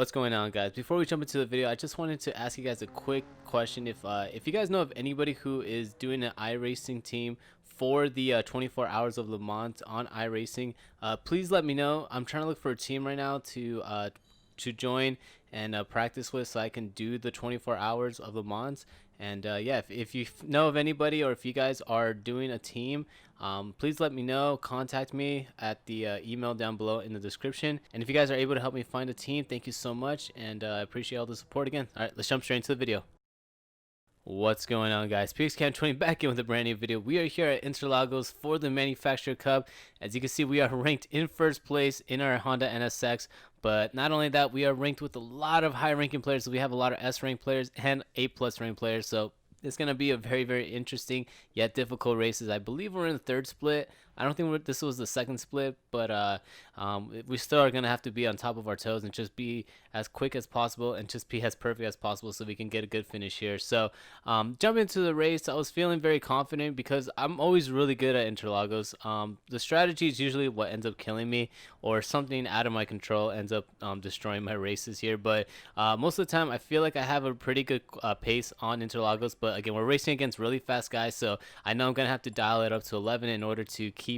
What's going on, guys? Before we jump into the video, I just wanted to ask you guys a quick question. If you guys know of anybody who is doing an iRacing team for the 24 hours of Le Mans on iRacing, please let me know. I'm trying to look for a team right now to join and practice with, so I can do the 24 hours of Le Mans. And yeah, if you know of anybody, or if you guys are doing a team, please let me know. Contact me at the email down below in the description. And if you guys are able to help me find a team, thank you so much, and I appreciate all the support again. All right, let's jump straight into the video. What's going on, guys? PXCam20 back in with a brand new video. We are here at Interlagos for the Manufacturer Cup. As you can see, we are ranked in first place in our Honda NSX. But not only that, we are ranked with a lot of high ranking players. We have a lot of S rank players and A+ rank players. So it's going to be a very, very interesting yet difficult races. I believe we're in the third split. I don't think this was the second split, but we still are going to have to be on top of our toes and just be as quick as possible and just be as perfect as possible so we can get a good finish here. So jumping into the race, I was feeling very confident because I'm always really good at Interlagos. The strategy is usually what ends up killing me, or something out of my control ends up destroying my races here. But most of the time, I feel like I have a pretty good pace on Interlagos. But again, we're racing against really fast guys, so I know I'm going to have to dial it up to 11 in order to keep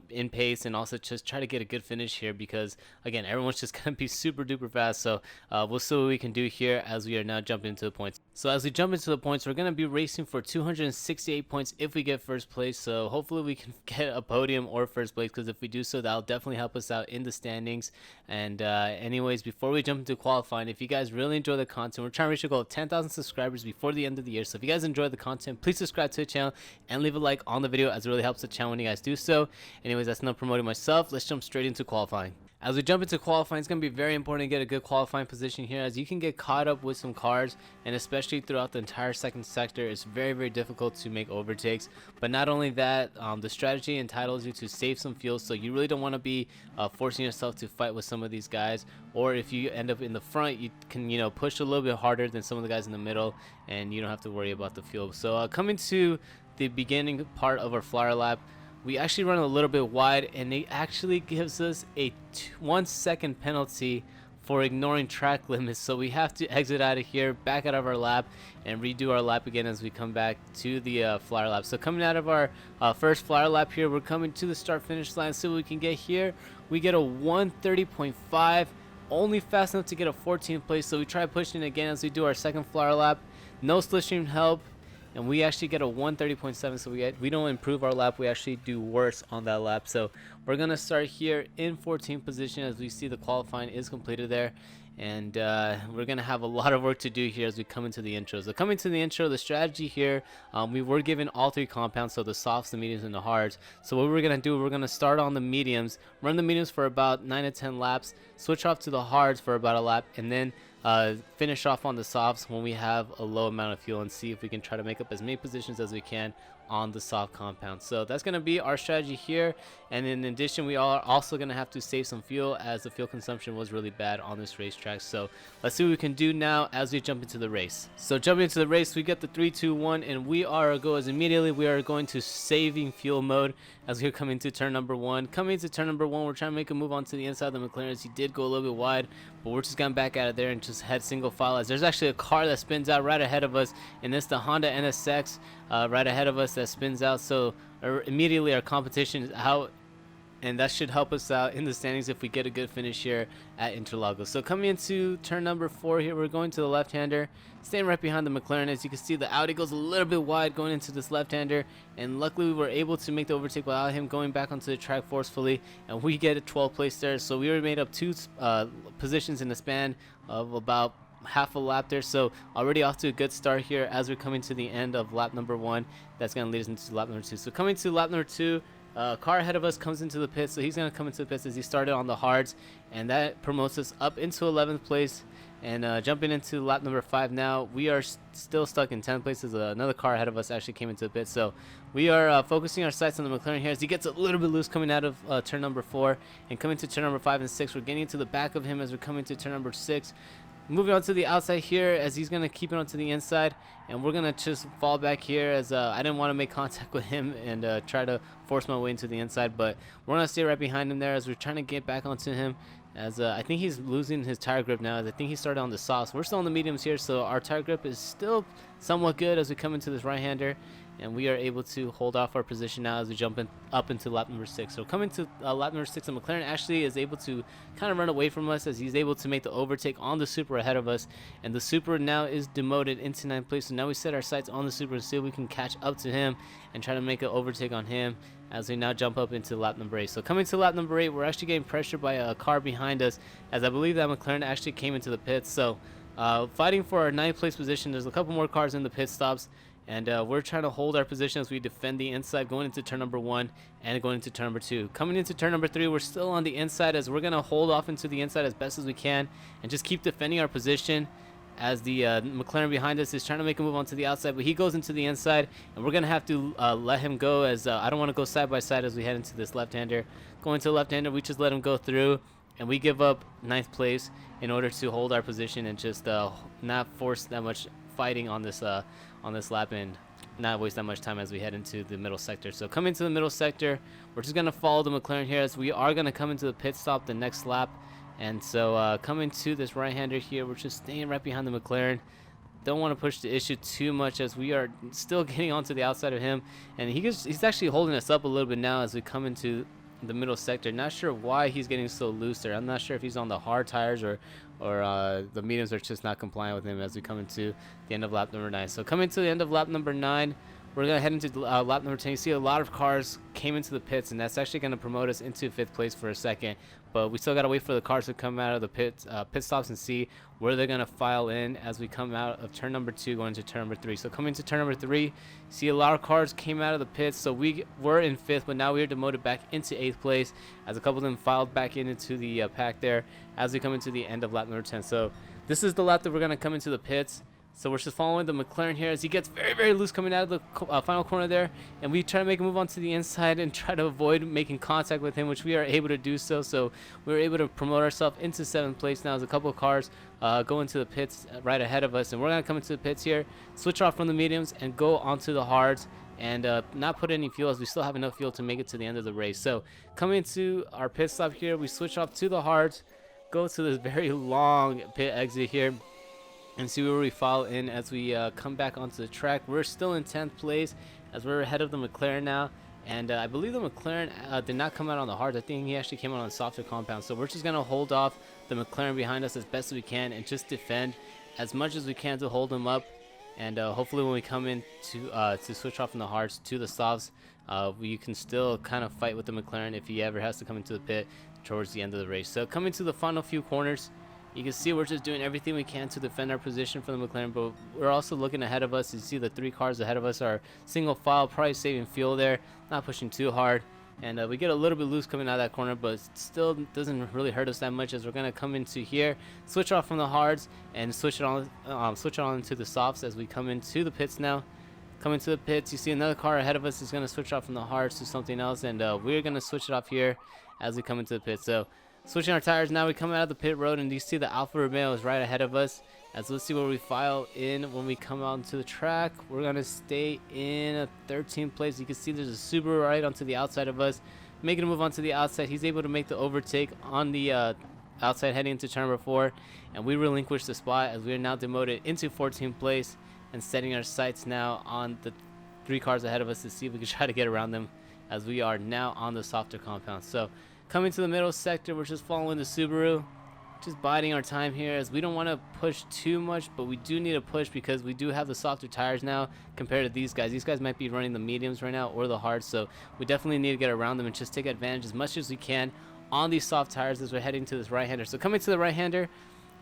in pace, and also just try to get a good finish here, because again, everyone's just gonna be super duper fast. So we'll see what we can do here as we are now jumping into the points. So as we jump into the points, we're gonna be racing for 268 points if we get first place. So hopefully we can get a podium or first place, because if we do so, that'll definitely help us out in the standings. And anyways, before we jump into qualifying, if you guys really enjoy the content, we're trying to reach a goal of 10,000 subscribers before the end of the year. So if you guys enjoy the content, please subscribe to the channel and leave a like on the video, as it really helps the channel when you guys do so. Anyways, that's not promoting myself. Let's jump straight into qualifying. As we jump into qualifying, it's going to be very important to get a good qualifying position here, as you can get caught up with some cars, and especially throughout the entire second sector, it's very, very difficult to make overtakes. But not only that, the strategy entitles you to save some fuel, so you really don't want to be forcing yourself to fight with some of these guys. Or if you end up in the front, you can push a little bit harder than some of the guys in the middle, and you don't have to worry about the fuel. So coming to the beginning part of our flyer lap, we actually run a little bit wide, and it actually gives us a 1 second penalty for ignoring track limits. So we have to exit out of here, back out of our lap, and redo our lap again as we come back to the flyer lap. So coming out of our first flyer lap here, we're coming to the start finish line. See what we can get here. We get a 1:30.5, only fast enough to get a 14th place. So we try pushing again as we do our second flyer lap. No slipstream help, and we actually get a 1:30.7. So we don't improve our lap, we actually do worse on that lap. So we're gonna start here in 14th position, as we see the qualifying is completed there. And we're gonna have a lot of work to do here as we come into the intro. So coming to the intro, the strategy here, we were given all three compounds, so the softs, the mediums, and the hards. So what we're gonna do, we're gonna start on the mediums, run the mediums for about 9 to 10 laps, switch off to the hards for about a lap, and then finish off on the softs when we have a low amount of fuel, and see if we can try to make up as many positions as we can on the soft compound. So that's going to be our strategy here. And in addition, we are also going to have to save some fuel, as the fuel consumption was really bad on this racetrack. So let's see what we can do now as we jump into the race. So jumping into the race, we get the 3, 2, 1, and we are as immediately we are going to saving fuel mode as we're coming to turn number 1. Coming into turn number 1, we're trying to make a move onto the inside of the McLarens. He did go a little bit wide, but we're just going back out of there and just head single file, as there's actually a car that spins out right ahead of us, and it's the Honda NSX right ahead of us that spins out. So immediately our competition is out, and that should help us out in the standings if we get a good finish here at Interlagos. So coming into turn number 4 here, we're going to the left-hander, staying right behind the McLaren. As you can see, the Audi goes a little bit wide going into this left-hander, and luckily we were able to make the overtake without him going back onto the track forcefully, and we get a 12th place there. So we were made up 2 positions in the span of about half a lap there. So already off to a good start here as we're coming to the end of lap number 1. That's going to lead us into lap number 2. So coming to lap number 2, car ahead of us comes into the pits, so he's going to come into the pits as he started on the hards, and that promotes us up into 11th place. And jumping into lap number 5 now, we are still stuck in 10th place, as another car ahead of us actually came into the pit. So we are focusing our sights on the McLaren here as he gets a little bit loose coming out of turn number 4, and coming to turn number 5 and 6. We're getting into the back of him as we're coming to turn number 6. Moving on to the outside here, as he's going to keep it onto the inside, and we're going to just fall back here, as I didn't want to make contact with him and try to force my way into the inside, but we're going to stay right behind him there as we're trying to get back onto him. as I think he's losing his tire grip now, as I think he started on the softs. We're still on the mediums here, so our tire grip is still somewhat good as we come into this right-hander, and we are able to hold off our position now as we jump up into lap number 6. So coming to lap number 6, the McLaren actually is able to kind of run away from us, as he's able to make the overtake on the Supra ahead of us, and the Supra now is demoted into 9th place. So now we set our sights on the Supra and see if we can catch up to him and try to make an overtake on him as we now jump up into lap number 8. So coming to lap number 8, we're actually getting pressured by a car behind us, as I believe that McLaren actually came into the pits. So fighting for our 9th place position. There's a couple more cars in the pit stops, and we're trying to hold our position as we defend the inside going into turn number 1 and going into turn number 2. Coming into turn number 3, we're still on the inside, as we're going to hold off into the inside as best as we can and just keep defending our position, as the McLaren behind us is trying to make a move onto the outside, but he goes into the inside, and we're going to have to let him go, as I don't want to go side by side as we head into this left-hander. Going to the left-hander, we just let him go through, and we give up 9th place in order to hold our position and just not force that much fighting on this lap and not waste that much time as we head into the middle sector. So coming to the middle sector, we're just going to follow the McLaren here, as we are going to come into the pit stop the next lap. And so coming to this right-hander here, we're just staying right behind the McLaren. Don't want to push the issue too much, as we are still getting onto the outside of him, and he's actually holding us up a little bit now as we come into the middle sector. Not sure why he's getting so loose there. I'm not sure if he's on the hard tires or the mediums are just not compliant with him as we come into the end of lap number 9. So coming to the end of lap number 9, we're going to head into lap number 10. You see a lot of cars came into the pits, and that's actually going to promote us into 5th place for a second. But we still got to wait for the cars to come out of the pit stops and see where they're going to file in as we come out of turn number 2 going into turn number 3. So coming to turn number 3, see a lot of cars came out of the pits. So we were in 5th, but now we are demoted back into 8th place, as a couple of them filed back into the pack there as we come into the end of lap number 10. So this is the lap that we're going to come into the pits. So we're just following the McLaren here as he gets very, very loose coming out of the final corner there. And we try to make a move onto the inside and try to avoid making contact with him, which we are able to do so. So we were able to promote ourselves into 7th place now, as a couple of cars go into the pits right ahead of us. And we're going to come into the pits here, switch off from the mediums, and go onto the hards and not put any fuel, as we still have enough fuel to make it to the end of the race. So coming to our pit stop here, we switch off to the hards, go to this very long pit exit here, and see where we fall in as we come back onto the track. We're still in 10th place, as we're ahead of the McLaren now, and I believe the McLaren did not come out on the hards. I think he actually came out on softer compound. So we're just going to hold off the McLaren behind us as best as we can and just defend as much as we can to hold him up, and hopefully when we come in to switch off from the hards to the softs, we can still kind of fight with the McLaren if he ever has to come into the pit towards the end of the race. So coming to the final few corners, you can see we're just doing everything we can to defend our position from the McLaren, but we're also looking ahead of us. You see the 3 cars ahead of us are single file, probably saving fuel there, not pushing too hard. And we get a little bit loose coming out of that corner, but it still doesn't really hurt us that much, as we're going to come into here, switch off from the hards, and switch it on into the softs as we come into the pits now. Coming to the pits, you see another car ahead of us is going to switch off from the hards to something else, and we're going to switch it off here as we come into the pits. So switching our tires now, we come out of the pit road, and you see the Alfa Romeo is right ahead of us. As let's see where we file in when we come out into the track. We're gonna stay in a 13th place. You can see there's a Subaru right onto the outside of us, making a move onto the outside. He's able to make the overtake on the outside heading into turn number 4, and we relinquish the spot as we are now demoted into 14th place and setting our sights now on the 3 cars ahead of us to see if we can try to get around them, as we are now on the softer compound. So coming to the middle sector, we're just following the Subaru, just biding our time here, as we don't want to push too much, but we do need to push because we do have the softer tires now compared to these guys. These guys might be running the mediums right now or the hards, so we definitely need to get around them and just take advantage as much as we can on these soft tires as we're heading to this right-hander. So coming to the right-hander,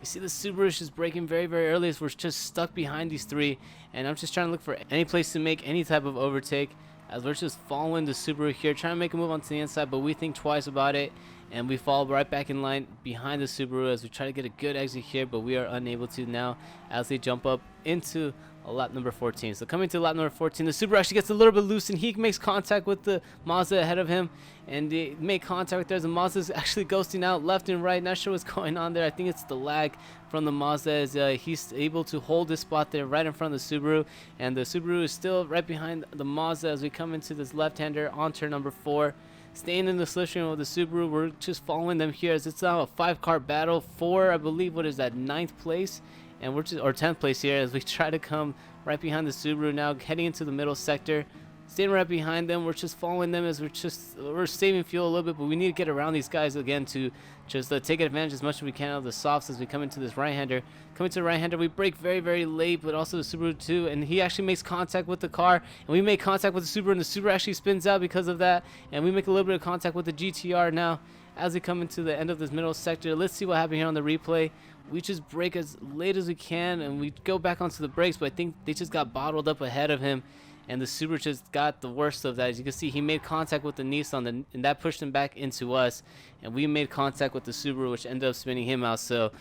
you see the Subaru is just braking very, very early as we're just stuck behind these 3, and I'm just trying to look for any place to make any type of overtake, as we're just following the Subaru here, trying to make a move onto the inside, but we think twice about it, and we fall right back in line behind the Subaru as we try to get a good exit here, but we are unable to now as they jump up into lap number 14. So coming to lap number 14, the Subaru actually gets a little bit loose, and he makes contact with the Mazda ahead of him, and they make contact there. The Mazda's actually ghosting out left and right. Not sure what's going on there. I think it's the lag from the Mazda, as he's able to hold his spot there right in front of the Subaru, and the Subaru is still right behind the Mazda as we come into this left-hander on turn number 4. staying in the slipstream with the Subaru. We're just following them here as it's now a 5-car battle for, I believe, what is that, 9th place, and we're just, or 10th place here, as we try to come right behind the Subaru now, heading into the middle sector. Staying right behind them, we're just following them as we're saving fuel a little bit, but we need to get around these guys again to just take advantage as much as we can of the softs as we come into this right-hander. Coming to the right-hander, we brake very, very late, but also the Subaru too, and he actually makes contact with the car, and we make contact with the Subaru, and the Subaru actually spins out because of that, and we make a little bit of contact with the GTR now as we come into the end of this middle sector. Let's see what happened here on the replay. We just brake as late as we can, and we go back onto the brakes, but I think they just got bottled up ahead of him. And the Subaru just got the worst of that. As you can see, he made contact with the Nissan, and that pushed him back into us. And we made contact with the Subaru, which ended up spinning him out. So,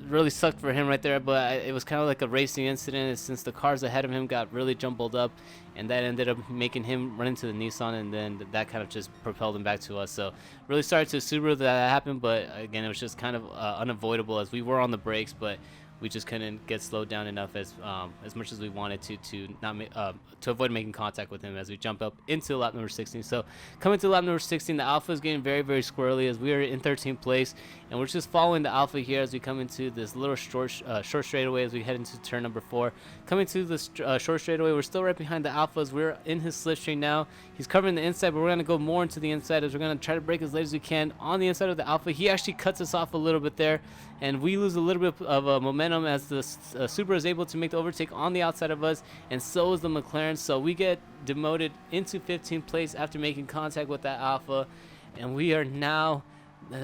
really sucked for him right there. But it was kind of like a racing incident, since the cars ahead of him got really jumbled up, and that ended up making him run into the Nissan, and then that kind of just propelled him back to us. So, really sorry to Subaru that happened. But again, it was just kind of unavoidable, as we were on the brakes, but we just couldn't get slowed down enough as much as we wanted to not to avoid making contact with him as we jump up into lap number 16. So coming to lap number 16, the Alpha is getting very, very squirrely as we are in 13th place, and we're just following the Alpha here as we come into this little short straightaway as we head into turn number 4. Coming to this short straightaway, we're still right behind the Alphas. We're in his slipstream now. He's covering the inside, but we're going to go more into the inside as we're going to try to brake as late as we can on the inside of the Alpha. He actually cuts us off a little bit there, and we lose a little bit of momentum as the Supra is able to make the overtake on the outside of us, and so is the McLaren. So we get demoted into 15th place after making contact with that Alpha, and we are now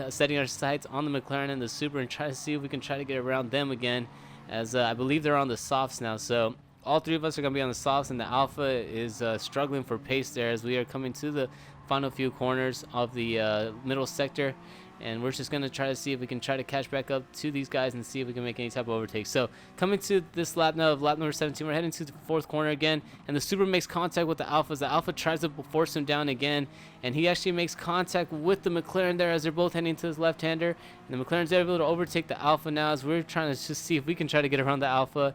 setting our sights on the McLaren and the Supra and try to see if we can try to get around them again, as I believe they're on the softs now. So all three of us are going to be on the softs, and the Alpha is struggling for pace there as we are coming to the final few corners of the middle sector. And we're just going to try to see if we can try to catch back up to these guys and see if we can make any type of overtake. So coming to this lap now of lap number 17, we're heading to the 4th corner again, and the Supra makes contact with the Alphas. The Alpha tries to force him down again, and he actually makes contact with the McLaren there as they're both heading to his left-hander. And the McLaren's able to overtake the Alpha now as we're trying to just see if we can try to get around the Alpha.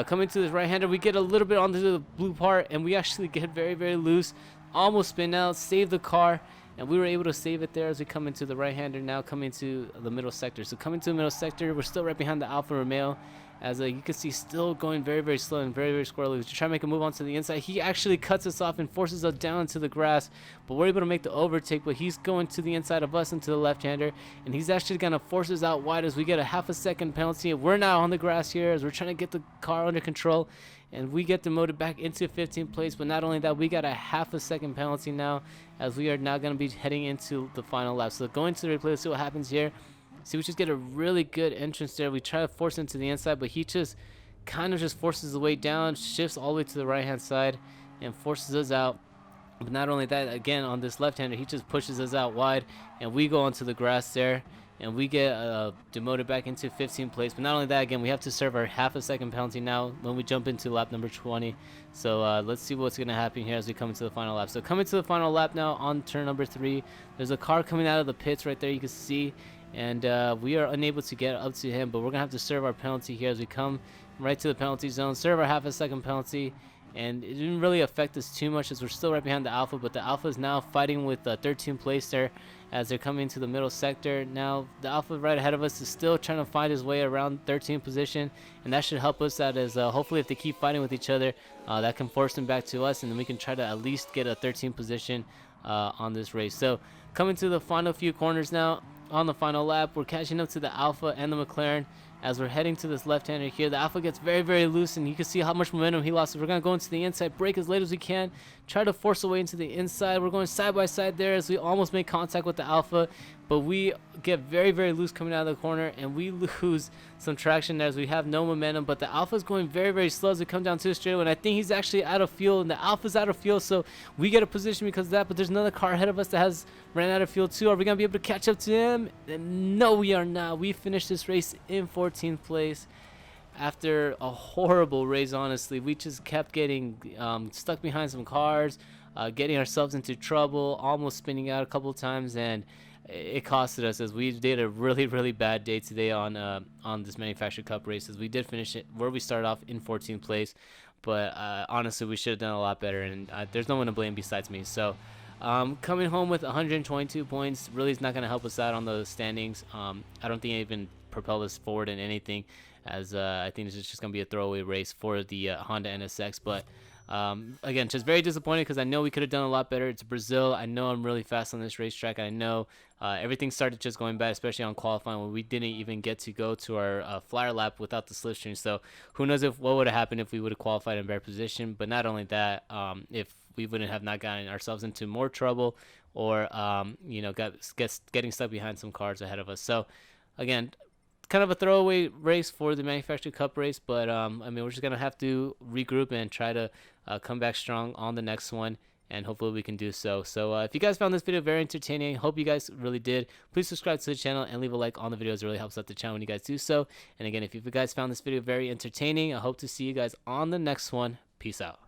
Coming to this right-hander, we get a little bit onto the blue part, and we actually get very, very loose, almost spin out, save the car. And we were able to save it there as we come into the right-hander now, coming to the middle sector. So coming to the middle sector, we're still right behind the Alfa Romeo. As you can see, still going very, very slow and very, very squirrely. We try to make a move onto the inside. He actually cuts us off and forces us down into the grass. But we're able to make the overtake. But he's going to the inside of us into the left-hander. And he's actually going to force us out wide as we get a half-a-second penalty. We're now on the grass here as we're trying to get the car under control. And we get demoted back into 15th place. But not only that, we got a half-a-second penalty now, as we are now going to be heading into the final lap. So going to the replay, let's see what happens here. See, we just get a really good entrance there. We try to force him to the inside, but he just kind of just forces the way down, shifts all the way to the right-hand side, and forces us out. But not only that, again, on this left-hander, he just pushes us out wide, and we go onto the grass there, and we get demoted back into 15th place. But not only that, again, we have to serve our half-a-second penalty now when we jump into lap number 20. So let's see what's going to happen here as we come into the final lap. So coming to the final lap now on turn number 3, there's a car coming out of the pits right there, you can see. And we are unable to get up to him, but we're going to have to serve our penalty here as we come right to the penalty zone, serve our half-a-second penalty. And it didn't really affect us too much as we're still right behind the Alpha, but the Alpha is now fighting with 13th place there as they're coming to the middle sector. Now the Alpha right ahead of us is still trying to find his way around 13th position, and that should help us out as hopefully if they keep fighting with each other, that can force them back to us, and then we can try to at least get a 13th position on this race. So coming to the final few corners now on the final lap, we're catching up to the Alpha and the McLaren as we're heading to this left-hander here. The Alpha gets very, very loose, and you can see how much momentum he lost. So we're going to go into the inside, brake as late as we can, try to force a way into the inside. We're going side by side there as we almost make contact with the Alpha, but we get very, very loose coming out of the corner, and we lose some traction there as we have no momentum. But the Alpha is going very, very slow as we come down to the straightaway, and I think he's actually out of fuel, and the Alpha's out of fuel, so we get a position because of that. But there's another car ahead of us that has ran out of fuel too. Are we going to be able to catch up to him? And no, we are not. We finished this race in 14th place. After a horrible race, honestly, we just kept getting stuck behind some cars, getting ourselves into trouble, almost spinning out a couple of times, and it costed us as we did a really, really bad day today on this Manufacturer Cup race. As we did finish it where we started off in 14th place, but honestly, we should have done a lot better, and there's no one to blame besides me. So Coming home with 122 points really is not going to help us out on the standings. I don't think it even propel us forward in anything, as I think it's just going to be a throwaway race for the Honda NSX. But again, just very disappointed because I know we could have done a lot better. It's Brazil. I know I'm really fast on this racetrack. I know everything started just going bad, especially on qualifying when we didn't even get to go to our flyer lap without the slipstream. So who knows what would have happened if we would have qualified in better position. But not only that, if we wouldn't have not gotten ourselves into more trouble or getting stuck behind some cars ahead of us. So again, kind of a throwaway race for the Manufacturer Cup race, but I mean, we're just gonna have to regroup and try to come back strong on the next one, and hopefully we can do so. So if you guys found this video very entertaining, hope you guys really did, please subscribe to the channel and leave a like on the videos. It really helps out the channel when you guys do so. And again, if you guys found this video very entertaining, I hope to see you guys on the next one. Peace out.